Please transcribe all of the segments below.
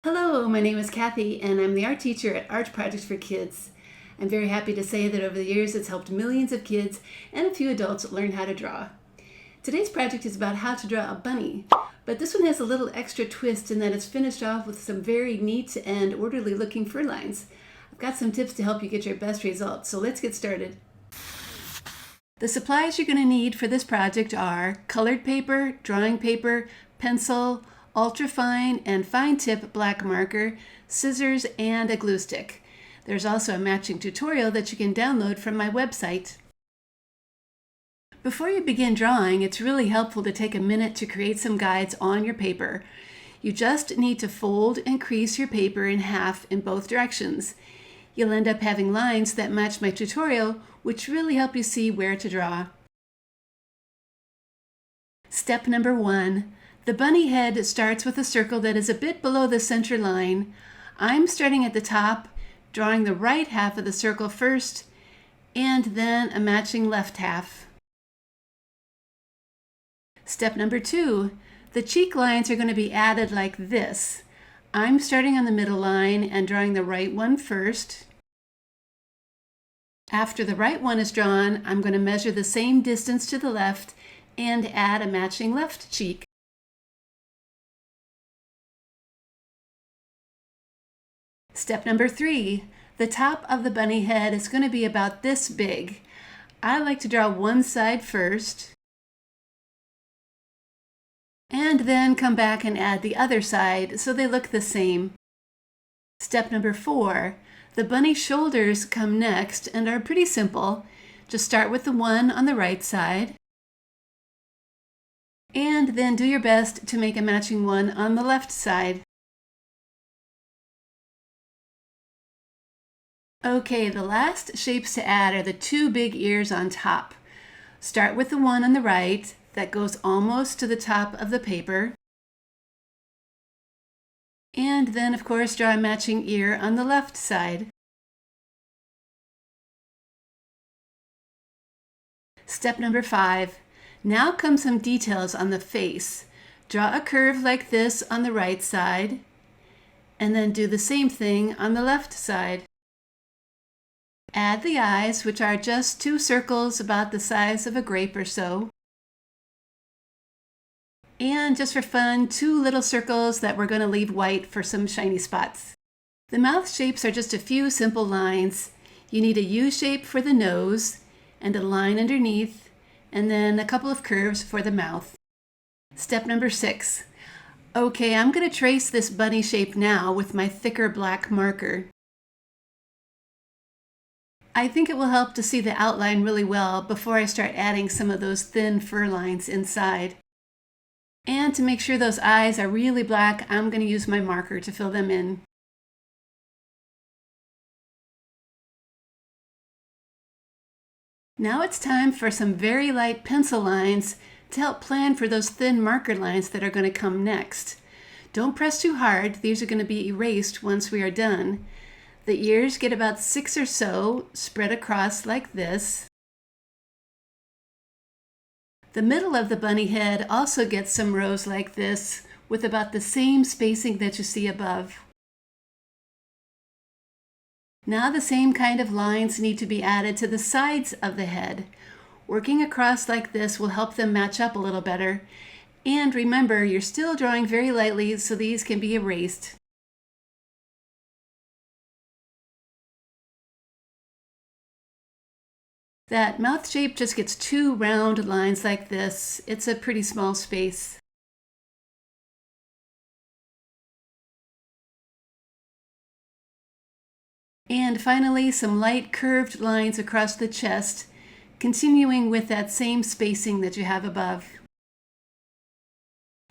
Hello, my name is Kathy and I'm the art teacher at Art Projects for Kids. I'm very happy to say that over the years it's helped millions of kids and a few adults learn how to draw. Today's project is about how to draw a bunny, but this one has a little extra twist in that it's finished off with some very neat and orderly looking fur lines. I've got some tips to help you get your best results, so let's get started. The supplies you're going to need for this project are colored paper, drawing paper, pencil, ultrafine and fine tip black marker, scissors, and a glue stick. There's also a matching tutorial that you can download from my website. Before you begin drawing, it's really helpful to take a minute to create some guides on your paper. You just need to fold and crease your paper in half in both directions. You'll end up having lines that match my tutorial, which really help you see where to draw. Step number 1. The bunny head starts with a circle that is a bit below the center line. I'm starting at the top, drawing the right half of the circle first, and then a matching left half. Step number 2. The cheek lines are going to be added like this. I'm starting on the middle line and drawing the right one first. After the right one is drawn, I'm going to measure the same distance to the left and add a matching left cheek. Step number 3. The top of the bunny head is going to be about this big. I like to draw one side first, and then come back and add the other side so they look the same. Step number 4. The bunny's shoulders come next and are pretty simple. Just start with the one on the right side, and then do your best to make a matching one on the left side. Okay, the last shapes to add are the two big ears on top. Start with the one on the right that goes almost to the top of the paper. And then, of course, draw a matching ear on the left side. Step number 5. Now come some details on the face. Draw a curve like this on the right side, and then do the same thing on the left side. Add the eyes, which are just two circles about the size of a grape or so. And just for fun, two little circles that we're going to leave white for some shiny spots. The mouth shapes are just a few simple lines. You need a U shape for the nose and a line underneath, and then a couple of curves for the mouth. Step number 6. Okay, I'm going to trace this bunny shape now with my thicker black marker. I think it will help to see the outline really well before I start adding some of those thin fur lines inside. And to make sure those eyes are really black, I'm going to use my marker to fill them in. Now it's time for some very light pencil lines to help plan for those thin marker lines that are going to come next. Don't press too hard, these are going to be erased once we are done. The ears get about 6 or so, spread across like this. The middle of the bunny head also gets some rows like this, with about the same spacing that you see above. Now the same kind of lines need to be added to the sides of the head. Working across like this will help them match up a little better. And remember, you're still drawing very lightly, so these can be erased. That mouth shape just gets two round lines like this. It's a pretty small space. And finally, some light curved lines across the chest, continuing with that same spacing that you have above.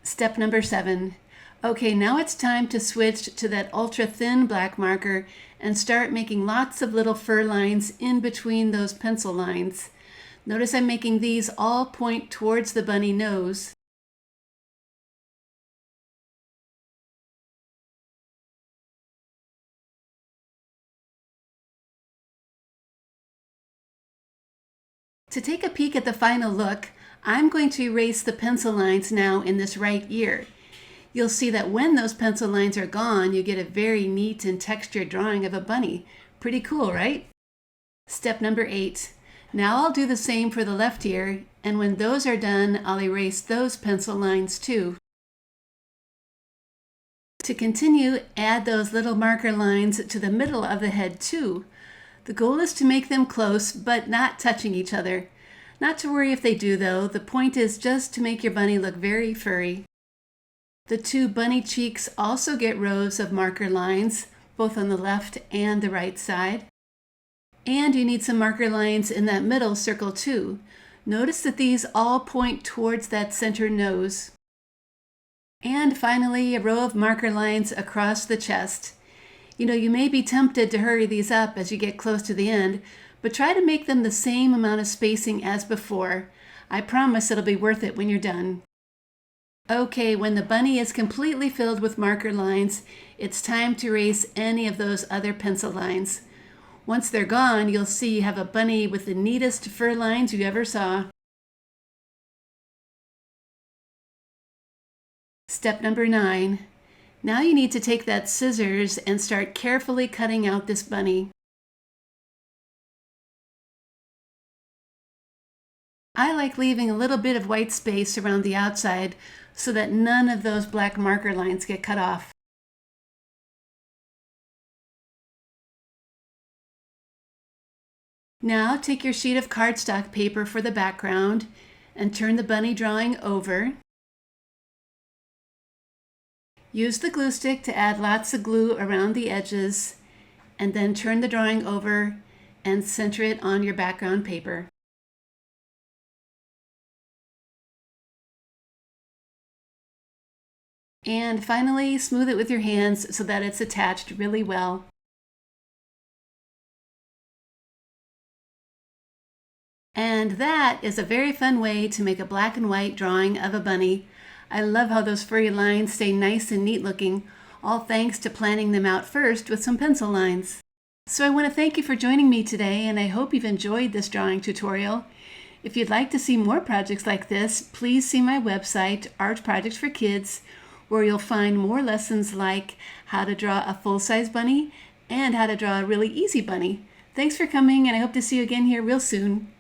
Step number 7. Okay, now it's time to switch to that ultra thin black marker and start making lots of little fur lines in between those pencil lines. Notice I'm making these all point towards the bunny nose. To take a peek at the final look, I'm going to erase the pencil lines now in this right ear. you'll see that when those pencil lines are gone, you get a very neat and textured drawing of a bunny. Pretty cool, right? Step number 8. Now I'll do the same for the left ear, and when those are done, I'll erase those pencil lines too. To continue, add those little marker lines to the middle of the head too. The goal is to make them close, but not touching each other. Not to worry if they do though, the point is just to make your bunny look very furry. The 2 bunny cheeks also get rows of marker lines, both on the left and the right side. And you need some marker lines in that middle circle too. Notice that these all point towards that center nose. And finally, a row of marker lines across the chest. You may be tempted to hurry these up as you get close to the end, but try to make them the same amount of spacing as before. I promise it'll be worth it when you're done. Okay, when the bunny is completely filled with marker lines, it's time to erase any of those other pencil lines. Once they're gone, you'll see you have a bunny with the neatest fur lines you ever saw. Step number 9. Now you need to take that scissors and start carefully cutting out this bunny. I like leaving a little bit of white space around the outside so that none of those black marker lines get cut off. Now take your sheet of cardstock paper for the background and turn the bunny drawing over. Use the glue stick to add lots of glue around the edges, and then turn the drawing over and center it on your background paper. And finally, smooth it with your hands so that it's attached really well. And that is a very fun way to make a black and white drawing of a bunny. I love how those furry lines stay nice and neat looking, all thanks to planning them out first with some pencil lines. So I want to thank you for joining me today, and I hope you've enjoyed this drawing tutorial. If you'd like to see more projects like this, please see my website, Art Projects for Kids, where you'll find more lessons like how to draw a full-size bunny and how to draw a really easy bunny. Thanks for coming, and I hope to see you again here real soon.